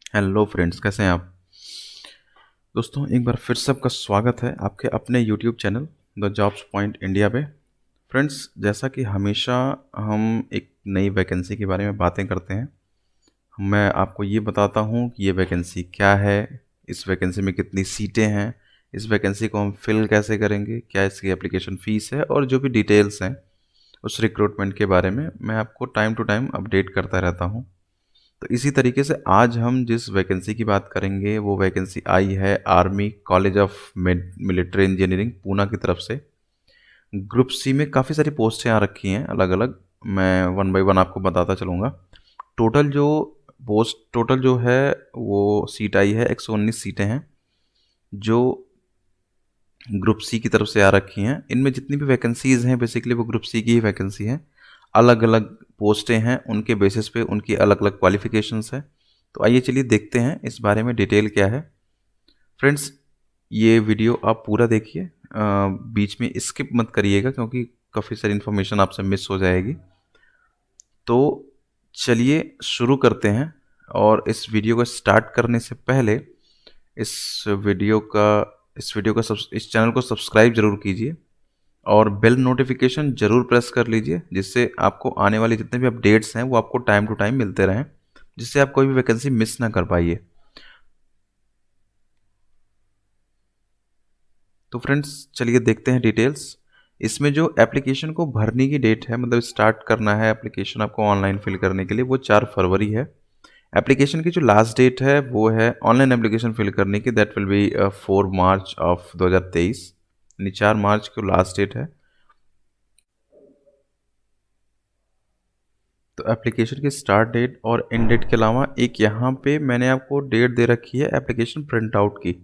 Hello friends, कैसे हैं आप। दोस्तों, एक बार फिर सबका स्वागत है आपके अपने YouTube channel the jobs point India पे। फ्रेंड्स, जैसा कि हमेशा हम एक नई वैकेंसी के बारे में बातें करते हैं। मैं आपको ये बताता हूँ कि ये वैकेंसी क्या है, इस वैकेंसी में कितनी सीटें हैं, इस वैकेंसी को हम फिल कैसे करेंगे, क्या इसकी एप्लीकेशन फ़ीस है, और जो भी डिटेल्स हैं उस रिक्रूटमेंट के बारे में मैं आपको टाइम टू टाइम अपडेट करता रहता हूँ। तो इसी तरीके से आज हम जिस वैकेंसी की बात करेंगे वो वैकेंसी आई है army college of military engineering Poona की तरफ से। ग्रुप सी में काफ़ी सारी पोस्टें आ रखी हैं अलग अलग। मैं वन बाय वन आपको बताता चलूँगा। टोटल जो है वो सीट आई है 119 सीटें हैं जो ग्रुप सी की तरफ से आ रखी हैं। इनमें जितनी भी वैकेंसीज़ हैं बेसिकली वो ग्रुप सी की ही वैकेंसी हैं। अलग अलग पोस्टें हैं, उनके बेसिस पे उनकी अलग अलग क्वालिफिकेशंस है। तो आइए चलिए देखते हैं इस बारे में डिटेल क्या है। फ्रेंड्स, ये वीडियो आप पूरा देखिए, बीच में स्किप मत करिएगा क्योंकि काफ़ी सारी इन्फॉर्मेशन आपसे मिस हो जाएगी। तो चलिए शुरू करते हैं। और इस वीडियो को स्टार्ट करने से पहले इस वीडियो का इस चैनल को सब्सक्राइब जरूर कीजिए और बेल नोटिफिकेशन जरूर प्रेस कर लीजिए, जिससे आपको आने वाले जितने भी अपडेट्स हैं वो आपको टाइम टू टाइम मिलते रहें, जिससे आप कोई भी वैकेंसी मिस ना कर पाइए। तो फ्रेंड्स, चलिए देखते हैं डिटेल्स। इसमें जो एप्लीकेशन को भरने की डेट है, मतलब स्टार्ट करना है एप्लीकेशन आपको ऑनलाइन फिल करने के लिए, वो 4 फरवरी है। एप्लीकेशन की जो लास्ट डेट है वो है ऑनलाइन एप्लीकेशन फिल करने की, that will be 4 March of 2023, यानी 4 मार्च को लास्ट डेट है। तो एप्लीकेशन की स्टार्ट डेट और एंड डेट के अलावा एक यहाँ पे मैंने आपको डेट दे रखी है एप्लीकेशन प्रिंट आउट की।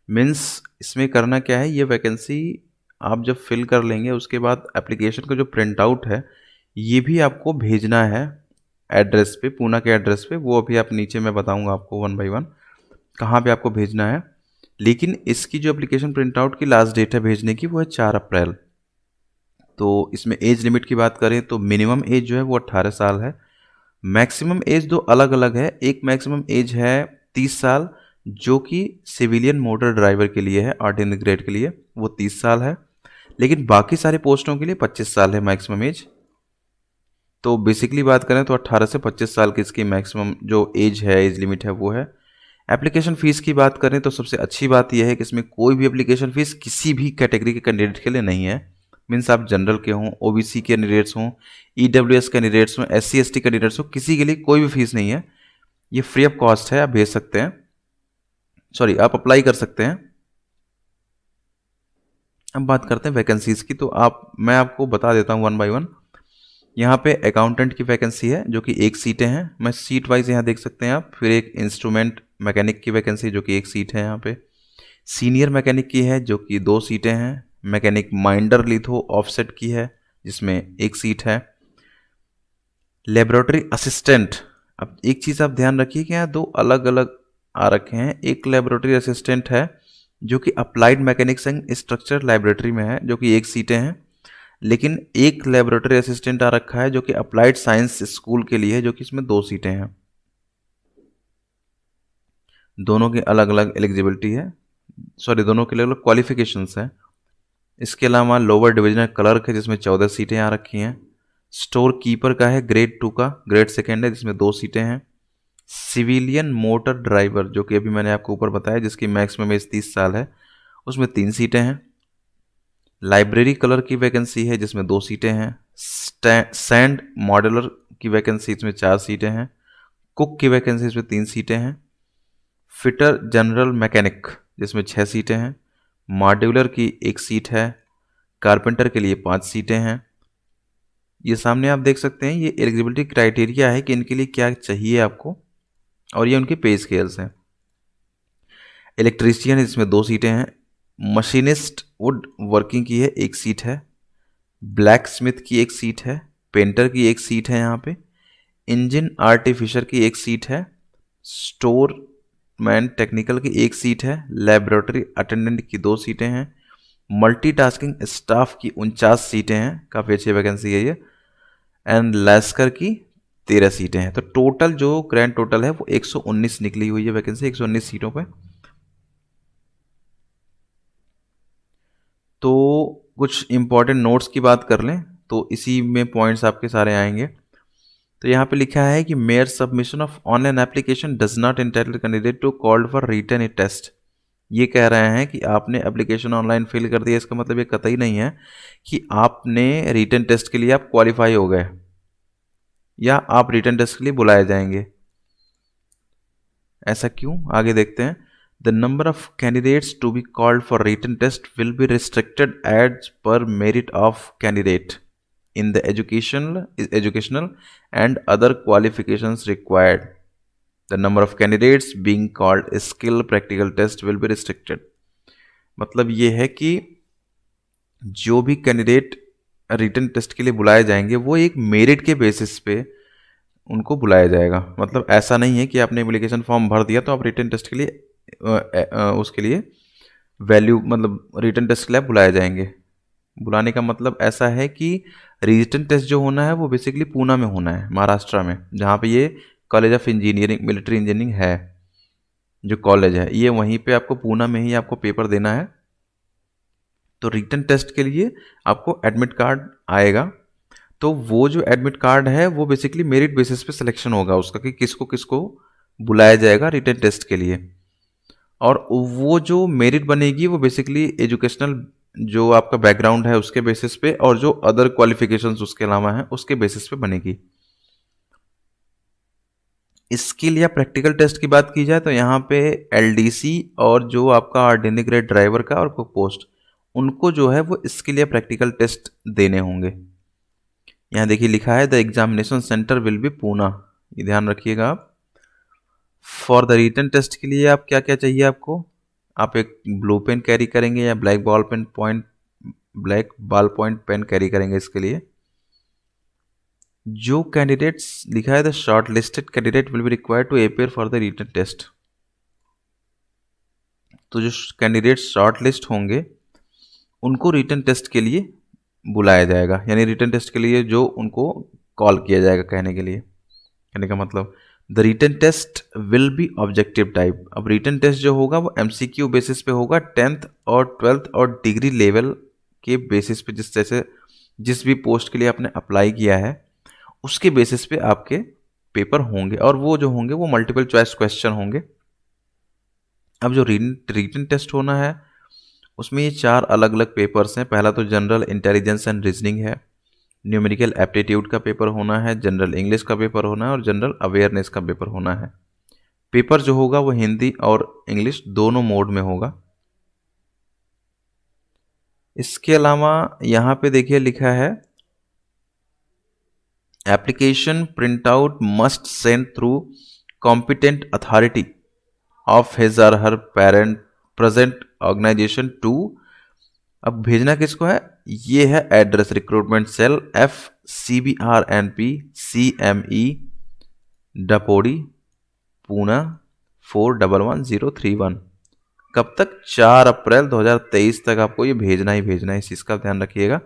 मीन्स इसमें करना क्या है, ये वैकेंसी आप जब फिल कर लेंगे उसके बाद एप्लीकेशन का जो प्रिंट आउट है ये भी आपको भेजना है एड्रेस पे, पूना के एड्रेस पे। वो अभी आप नीचे मैं बताऊंगा आपको वन बाय वन कहाँ पे आपको भेजना है। लेकिन इसकी जो एप्लीकेशन प्रिंट आउट की लास्ट डेट है भेजने की वो है 4 अप्रैल। तो इसमें एज लिमिट की बात करें तो मिनिमम एज जो है वो 18 साल है। मैक्सिमम एज दो अलग अलग है। एक मैक्सिमम एज है 30 साल जो कि सिविलियन मोटर ड्राइवर के लिए है, ऑर्डिनरी ग्रेड के लिए वो 30 साल है। लेकिन बाकी सारे पोस्टों के लिए 25 साल है मैक्सिमम एज। तो बेसिकली बात करें तो 18 से 25 साल की इसकी मैक्सिमम जो एज है, एज लिमिट है वो है। एप्लीकेशन फ़ीस की बात करें तो सबसे अच्छी बात यह है कि इसमें कोई भी एप्लीकेशन फ़ीस किसी भी कैटेगरी के कैंडिडेट के लिए नहीं है। मीन्स आप जनरल के हों, ओबीसी के कैंडिडेट्स हों, ईडब्ल्यूएस कैंडिडेट्स हों, एससी एसटी कैंडिडेट्स हों, किसी के लिए कोई भी फीस नहीं है। ये फ्री ऑफ कॉस्ट है, आप भेज सकते हैं, सॉरी आप अप्लाई कर सकते हैं। अब बात करते हैं वैकेंसीज़ की, तो मैं आपको बता देता हूँ वन बाय वन। यहाँ पे अकाउंटेंट की वैकेंसी है जो कि 1 सीटें हैं, मैं सीट वाइज यहाँ देख सकते हैं आप। फिर एक इंस्ट्रूमेंट मैकेनिक की वैकेंसी जो कि 1 सीट है यहाँ पे। सीनियर मैकेनिक की है जो कि 2 सीटें हैं। मैकेनिक माइंडर लिथो ऑफसेट की है जिसमें 1 सीट है। लेबोरेटरी असिस्टेंट, अब एक चीज़ आप ध्यान रखिए कि यहाँ 2 अलग अलग आ रखे हैं। एक लेबोरेटरी असिस्टेंट है जो कि applied mechanics and structure laboratory में है जो कि 1 सीटें हैं। लेकिन एक लेबोरेटरी असिस्टेंट आ रखा है जो कि अप्लाइड साइंस स्कूल के लिए है जो कि इसमें 2 सीटें हैं। दोनों की अलग अलग एलिजिबिलिटी है, सॉरी दोनों के अलग अलग क्वालिफिकेशंस हैं। इसके अलावा लोअर डिविजनल क्लर्क है जिसमें 14 सीटें आ रखी हैं। स्टोर कीपर का है ग्रेड 2 का, ग्रेड सेकेंड है जिसमें 2 सीटें हैं। सिविलियन मोटर ड्राइवर जो कि अभी मैंने आपको ऊपर बताया जिसकी मैक्सिमम एज 30 साल है, उसमें 3 सीटें हैं। लाइब्रेरी कलर की वैकेंसी है जिसमें 2 सीटें हैं। सैंड मॉडलर की वैकेंसी इसमें 4 सीटें हैं। कुक की वैकेंसी इसमें 3 सीटें हैं। फिटर जनरल मैकेनिक जिसमें 6 सीटें हैं। मॉड्यूलर की 1 सीट है। कारपेंटर के लिए 5 सीटें हैं। ये सामने आप देख सकते हैं, ये एलिजिबिलिटी क्राइटेरिया है कि इनके लिए क्या चाहिए आपको, और ये उनके पे स्केल्स हैं। इलेक्ट्रीशियन इसमें 2 सीटें हैं। मशीनिस्ट वुड वर्किंग की है 1 सीट है। ब्लैक स्मिथ की 1 सीट है। पेंटर की 1 सीट है यहाँ पे। इंजन आर्टिफिशर की 1 सीट है। स्टोर मैन टेक्निकल की 1 सीट है। लेबोरेटरी अटेंडेंट की 2 सीटें हैं। मल्टीटास्किंग स्टाफ की 49 सीटें हैं, काफ़ी अच्छी वैकेंसी है ये। एंड लैस्कर की 13 सीटें हैं। तो टोटल जो ग्रैंड टोटल है वो 119 निकली हुई है वैकेंसी, 119 सीटों पे। तो कुछ इंपॉर्टेंट नोट्स की बात कर लें तो इसी में पॉइंट्स आपके सारे आएंगे। तो यहाँ पे लिखा है कि mere submission of online application does not entitle candidate to called for written a test. ये कह रहे हैं कि आपने एप्लीकेशन ऑनलाइन फिल कर दिया, इसका मतलब ये कतई नहीं है कि आपने रिटन टेस्ट के लिए आप क्वालिफाई हो गए या आप रिटन टेस्ट के लिए बुलाए जाएंगे। ऐसा क्यों, आगे देखते हैं। The number of candidates to be called for written test will be restricted as per merit of candidate in the educational and other qualifications required. The number of candidates being called skill practical test will be restricted. मतलब ये है कि जो भी candidate written test के लिए बुलाए जाएंगे वो एक मेरिट के बेसिस पे उनको बुलाया जाएगा। मतलब ऐसा नहीं है कि आपने एप्लीकेशन फॉर्म भर दिया तो आप रिटन टेस्ट के लिए उसके लिए वैल्यू मतलब रिटन टेस्ट के लिए बुलाए जाएंगे। बुलाने का मतलब ऐसा है कि रिटन टेस्ट जो होना है वो बेसिकली पूना में होना है, महाराष्ट्र में, जहाँ पे ये college of engineering military engineering है, जो कॉलेज है ये वहीं पे आपको पूना में ही आपको पेपर देना है। तो रिटन टेस्ट के लिए आपको एडमिट कार्ड आएगा। तो वो जो एडमिट कार्ड है वो बेसिकली मेरिट बेसिस पे सिलेक्शन होगा उसका कि किसको किसको बुलाया जाएगा रिटन टेस्ट के लिए। और वो जो मेरिट बनेगी वो बेसिकली एजुकेशनल जो आपका बैकग्राउंड है उसके बेसिस पे और जो अदर क्वालिफिकेशंस उसके अलावा हैं उसके बेसिस पे बनेगी। स्किल या प्रैक्टिकल टेस्ट की बात की जाए तो यहाँ पे एलडीसी और जो आपका ऑर्डिनरी ग्रेड ड्राइवर का और पोस्ट उनको जो है वो स्किल या प्रैक्टिकल टेस्ट देने होंगे। यहाँ देखिए लिखा है the examination centre will be Poona, ये ध्यान रखिएगा आप। फॉर द रिटन टेस्ट के लिए आप क्या क्या चाहिए आपको, आप एक ब्लू पेन कैरी करेंगे या black ball point pen carry करेंगे। इसके लिए जो कैंडिडेट्स लिखा है the short listed candidate will be required to appear for the written test. तो जो कैंडिडेट शॉर्ट लिस्ट होंगे उनको रिटन टेस्ट के लिए बुलाया जाएगा, यानी रिटन टेस्ट के लिए जो उनको कॉल किया जाएगा। कहने का मतलब the written test will be objective type. अब रिटन टेस्ट जो होगा वो एमसीक्यू बेसिस पे होगा, 10th और 12th और डिग्री लेवल के बेसिस पे, जिस भी पोस्ट के लिए आपने अप्लाई किया है उसके बेसिस पे आपके पेपर होंगे और वो जो होंगे वो मल्टीपल चॉइस क्वेश्चन होंगे। अब जो रिटन टेस्ट होना है उसमें ये 4 अलग अलग पेपर्स हैं। पहला तो जनरल इंटेलिजेंस एंड रीजनिंग है, न्यूमेरिकल एप्टीट्यूड का पेपर होना है, जनरल इंग्लिश का पेपर होना है और जनरल अवेयरनेस का पेपर होना है। पेपर जो होगा वो हिंदी और इंग्लिश दोनों मोड में होगा। इसके अलावा यहाँ पे देखिए लिखा है application print out must send through competent authority of his और her parent present organisation to. अब भेजना किसको है, ये है address recruitment cell FCBRNP CME Dapodi Poona 411031। कब तक, 4 अप्रैल 2023 तक आपको ये भेजना ही भेजना है, इस चीज़ का ध्यान रखिएगा।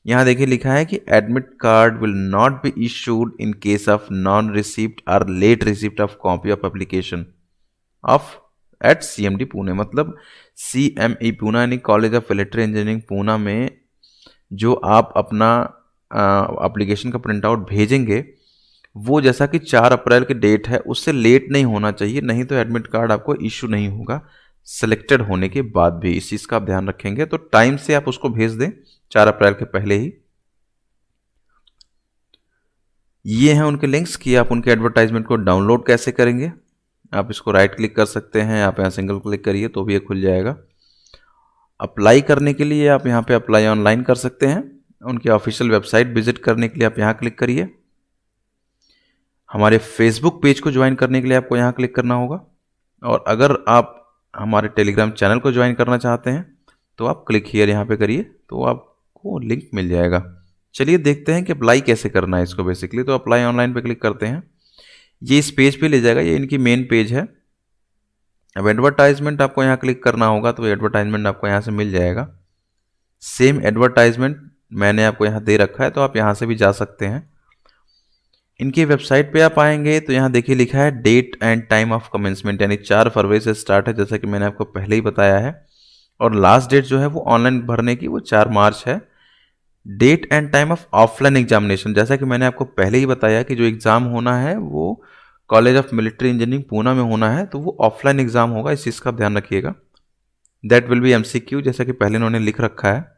यहाँ देखिए लिखा है कि admit card will not be issued in case of non received और late receipt of copy of application of at CMD Pune. मतलब CME पूना यानी college of electrical engineering Poona में जो आप अपना एप्लीकेशन का प्रिंट आउट भेजेंगे वो जैसा कि 4 अप्रैल की डेट है उससे लेट नहीं होना चाहिए, नहीं तो एडमिट कार्ड आपको इशू नहीं होगा सिलेक्टेड होने के बाद भी। इस चीज़ का आप ध्यान रखेंगे। तो टाइम से आप उसको भेज दें 4 अप्रैल के पहले ही। ये हैं उनके लिंक्स कि आप उनके एडवर्टाइजमेंट को डाउनलोड कैसे करेंगे। आप इसको राइट क्लिक कर सकते हैं, आप यहाँ सिंगल क्लिक करिए तो भी ये खुल जाएगा। अप्लाई करने के लिए आप यहाँ पे अप्लाई ऑनलाइन कर सकते हैं। उनकी ऑफिशियल वेबसाइट विजिट करने के लिए आप यहाँ क्लिक करिए। हमारे फेसबुक पेज को ज्वाइन करने के लिए आपको यहाँ क्लिक करना होगा। और अगर आप हमारे टेलीग्राम चैनल को ज्वाइन करना चाहते हैं तो आप क्लिक हियर यहाँ पे करिए तो आपको लिंक मिल जाएगा। चलिए देखते हैं कि अप्लाई कैसे करना है इसको। बेसिकली तो अप्लाई ऑनलाइन पे क्लिक करते हैं, ये इस पेज पे ले जाएगा, ये इनकी मेन पेज है। अब एडवर्टाइजमेंट आपको यहाँ क्लिक करना होगा तो एडवर्टाइजमेंट आपको यहाँ से मिल जाएगा। सेम एडवर्टाइजमेंट मैंने आपको यहाँ दे रखा है तो आप यहाँ से भी जा सकते हैं। इनकी वेबसाइट पे आप आएंगे तो यहाँ देखिए लिखा है date and time of commencement, यानी 4 फरवरी से स्टार्ट है, जैसा कि मैंने आपको पहले ही बताया है। और लास्ट डेट जो है वो ऑनलाइन भरने की वो 4 मार्च है। Date and time of offline examination, जैसा कि मैंने आपको पहले ही बताया कि जो एग्ज़ाम होना है वो college of military engineering Poona में होना है, तो वो ऑफलाइन एग्ज़ाम होगा, इस चीज़ का आप ध्यान रखिएगा। दैट विल बी MCQ, जैसा कि पहले उन्होंने लिख रखा है।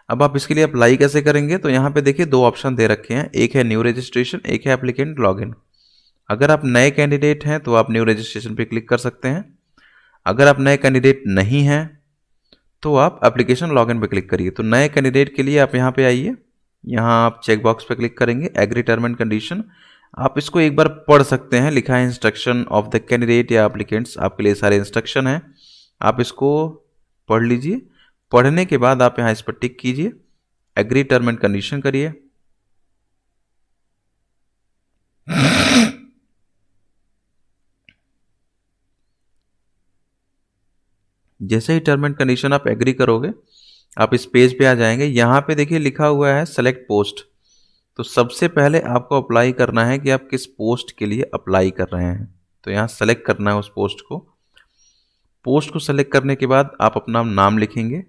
अब आप इसके लिए अप्लाई कैसे करेंगे, तो यहाँ पे देखिए 2 ऑप्शन दे रखे हैं, एक है न्यू रजिस्ट्रेशन, एक है एप्लीकेंट लॉगिन। अगर आप नए कैंडिडेट हैं तो आप न्यू रजिस्ट्रेशन पे क्लिक कर सकते हैं। अगर आप नए कैंडिडेट नहीं हैं तो आप एप्लीकेशन लॉगिन पे क्लिक करिए। तो नए कैंडिडेट के लिए आप यहाँ पे आइए, यहाँ आप चेक बॉक्स पे क्लिक करेंगे, एग्री टर्म एंड कंडीशन। आप इसको एक बार पढ़ सकते हैं, लिखा है इंस्ट्रक्शन ऑफ द कैंडिडेट या एप्लीकेंट्स, आपके लिए सारे इंस्ट्रक्शन हैं, आप इसको पढ़ लीजिए। पढ़ने के बाद आप यहाँ इस पर टिक कीजिए, एग्री टर्म एंड कंडीशन करिए। जैसे ही टर्म एंड कंडीशन आप एग्री करोगे, आप इस पेज पे आ जाएंगे। यहाँ पे देखिए लिखा हुआ है सेलेक्ट पोस्ट। तो सबसे पहले आपको अप्लाई करना है कि आप किस पोस्ट के लिए अप्लाई कर रहे हैं। तो यहाँ सेलेक्ट करना है उस पोस्ट को। पोस्ट को सेलेक्ट करने के बाद आप अपना नाम लिखेंगे,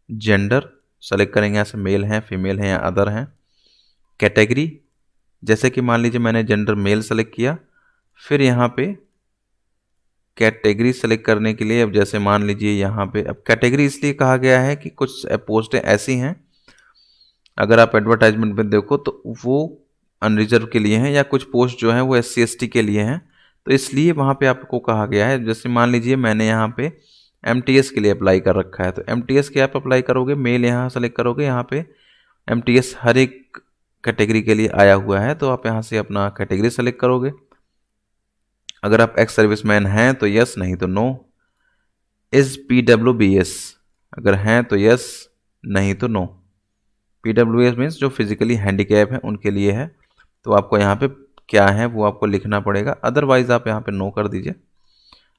जेंडर सेलेक्ट करेंगे, यहाँ से मेल हैं, फीमेल हैं या अदर हैं। कैटेगरी, जैसे कि मान लीजिए मैंने जेंडर मेल सेलेक्ट किया, फिर यहाँ पे कैटेगरी सेलेक्ट करने के लिए, अब जैसे मान लीजिए यहाँ पे, अब कैटेगरी इसलिए कहा गया है कि कुछ पोस्टें ऐसी हैं, अगर आप एडवर्टाइजमेंट में देखो तो वो अनरिजर्व के लिए हैं, या कुछ पोस्ट जो हैं वो SC ST के लिए हैं, तो इसलिए वहाँ पे आपको कहा गया है। जैसे मान लीजिए मैंने यहाँ पे MTS के लिए अप्लाई कर रखा है, तो MTS के आप अप्लाई करोगे, मेल यहाँ सेलेक्ट करोगे, यहाँ पे MTS हर एक कैटेगरी के लिए आया हुआ है, तो आप यहाँ से अपना कैटेगरी सेलेक्ट करोगे। अगर आप एक्स सर्विसमैन हैं तो यस, नहीं तो नो। इज PWBS, अगर हैं तो यस, नहीं तो नो। PWBS मीन्स जो फिजिकली हैंडीकैप हैं उनके लिए है, तो आपको यहाँ पे क्या है वो आपको लिखना पड़ेगा, अदरवाइज आप यहाँ पे नो कर दीजिए।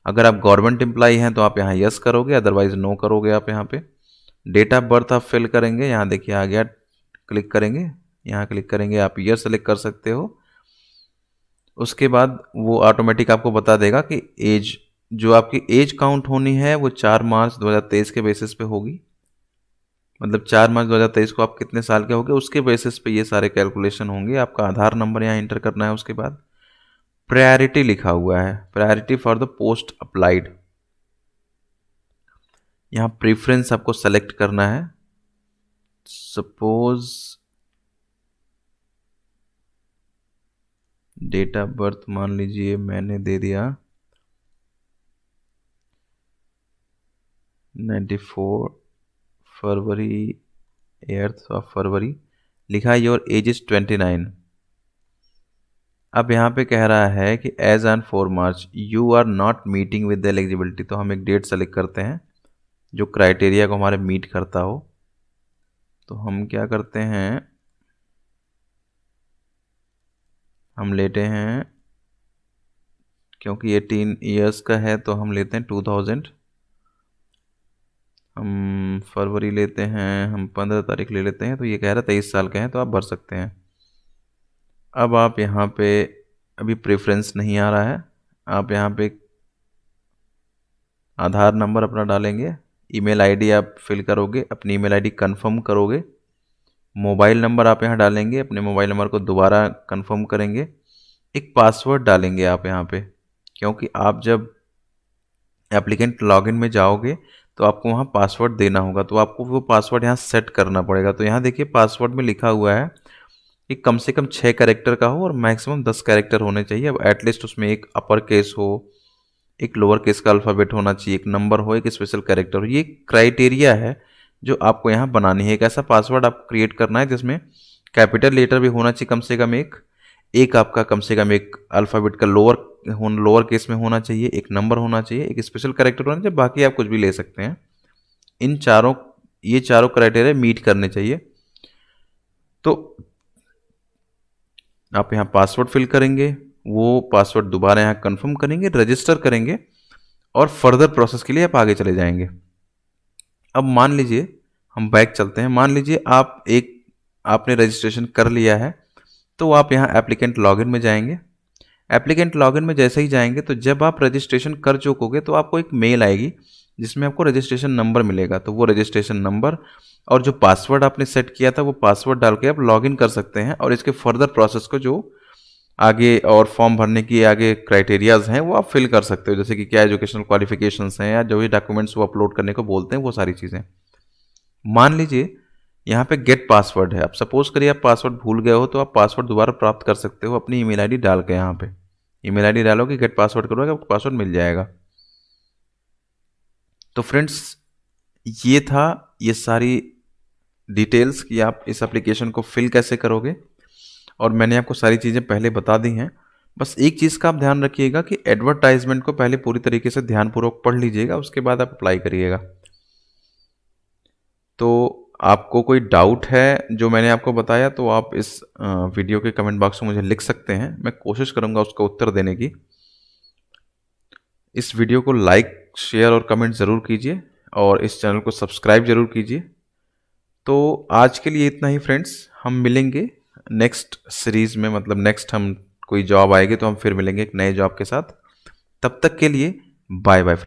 अगर आप गवर्नमेंट एम्प्लॉई हैं तो आप यहाँ यस करोगे, अदरवाइज नो करोगे आप यहाँ पे। डेट ऑफ बर्थ आप फिल करेंगे, यहाँ देखिए आ गया, क्लिक करेंगे, यहाँ क्लिक करेंगे, आप ईयर सेलेक्ट कर सकते हो। उसके बाद वो ऑटोमेटिक आपको बता देगा कि एज, जो आपकी एज काउंट होनी है वो 4 मार्च 2023 के बेसिस पे होगी, मतलब 4 मार्च 2023 को आप कितने साल के होंगे उसके बेसिस पे ये सारे कैलकुलेशन होंगे। आपका आधार नंबर यहाँ इंटर करना है। उसके बाद प्रायोरिटी लिखा हुआ है, priority for the post applied, यहाँ प्रेफरेंस आपको सेलेक्ट करना है। सपोज डेट ऑफ बर्थ मान लीजिए मैंने दे दिया 94 फरवरी, 8th ऑफ फरवरी, लिखा है योर एज इज 29। अब यहाँ पे कह रहा है कि as on 4 March you are not meeting with the eligibility, तो हम एक डेट सेलेक्ट करते हैं जो क्राइटेरिया को हमारे मीट करता हो। तो हम क्या करते हैं, हम लेते हैं, क्योंकि 18 ईयर्स का है तो हम लेते हैं 2000, हम फरवरी लेते हैं, हम 15 तारीख ले लेते हैं, तो ये कह रहा है 23 साल के हैं, तो आप भर सकते हैं। अब आप यहाँ पे अभी प्रेफरेंस नहीं आ रहा है, आप यहाँ पे आधार नंबर अपना डालेंगे, ईमेल आईडी आप फिल करोगे, अपनी ईमेल आईडी कंफर्म करोगे, मोबाइल नंबर आप यहाँ डालेंगे, अपने मोबाइल नंबर को दोबारा कंफर्म करेंगे, एक पासवर्ड डालेंगे आप यहाँ पे, क्योंकि आप जब एप्लीकेंट लॉगिन में जाओगे तो आपको वहाँ पासवर्ड देना होगा, तो आपको वो पासवर्ड यहाँ सेट करना पड़ेगा। तो यहाँ देखिए पासवर्ड में लिखा हुआ है कि कम से कम 6 कैरेक्टर का हो और मैक्सिमम 10 कैरेक्टर होने चाहिए। अब एटलीस्ट उसमें एक अपर केस हो, एक लोअर केस का अल्फ़ाबेट होना चाहिए, एक नंबर हो, एक स्पेशल कैरेक्टर हो। ये क्राइटेरिया है जो आपको यहाँ बनानी है। एक ऐसा पासवर्ड आपको क्रिएट करना है जिसमें कैपिटल लेटर भी होना चाहिए कम से कम एक आपका कम से कम एक अल्फ़ाबेट का लोअर केस में होना चाहिए, एक नंबर होना चाहिए, एक स्पेशल कैरेक्टर होना चाहिए, बाकी आप कुछ भी ले सकते हैं। ये चारों क्राइटेरिया मीट करने चाहिए। तो आप यहाँ पासवर्ड फिल करेंगे, वो पासवर्ड दोबारा यहाँ कंफर्म करेंगे, रजिस्टर करेंगे और फर्दर प्रोसेस के लिए आप आगे चले जाएंगे। अब मान लीजिए हम बैक चलते हैं, मान लीजिए आपने रजिस्ट्रेशन कर लिया है, तो तो आप यहाँ एप्लीकेंट लॉगिन में जाएंगे। एप्लीकेंट लॉगिन में जैसे ही जाएंगे तो जब आप रजिस्ट्रेशन कर चुकोगे तो आपको एक मेल आएगी जिसमें आपको रजिस्ट्रेशन नंबर मिलेगा। तो वो रजिस्ट्रेशन नंबर और जो पासवर्ड आपने सेट किया था वो पासवर्ड डाल के आप लॉगिन कर सकते हैं और इसके फर्दर प्रोसेस को जो आगे और फॉर्म भरने की आगे क्राइटेरियाज हैं वो आप फिल कर सकते हो, जैसे कि क्या एजुकेशनल क्वालिफिकेशंस हैं या जो भी डॉक्यूमेंट्स वो अपलोड करने को बोलते हैं वो सारी चीज़ें। मान लीजिए यहाँ पे गेट पासवर्ड है, आप सपोज करिए आप पासवर्ड भूल गए हो तो आप पासवर्ड दोबारा प्राप्त कर सकते हो अपनी ईमेल आईडी डाल के। यहाँ पे ईमेल आईडी डालोगे, गेट पासवर्ड करोगे, आपको पासवर्ड मिल जाएगा। तो फ्रेंड्स ये था ये सारी डिटेल्स कि आप इस एप्लीकेशन को फिल कैसे करोगे और मैंने आपको सारी चीज़ें पहले बता दी हैं। बस एक चीज़ का आप ध्यान रखिएगा कि एडवर्टाइजमेंट को पहले पूरी तरीके से ध्यानपूर्वक पढ़ लीजिएगा, उसके बाद आप अप्लाई करिएगा। तो आपको कोई डाउट है जो मैंने आपको बताया तो आप इस वीडियो के कमेंट बॉक्स में मुझे लिख सकते हैं, मैं कोशिश करूँगा उसका उत्तर देने की। इस वीडियो को लाइक, शेयर और कमेंट ज़रूर कीजिए और इस चैनल को सब्सक्राइब ज़रूर कीजिए। तो आज के लिए इतना ही फ्रेंड्स, हम मिलेंगे नेक्स्ट सीरीज़ में, मतलब नेक्स्ट हम कोई जॉब आएगी तो हम फिर मिलेंगे एक नए जॉब के साथ। तब तक के लिए बाय बाय।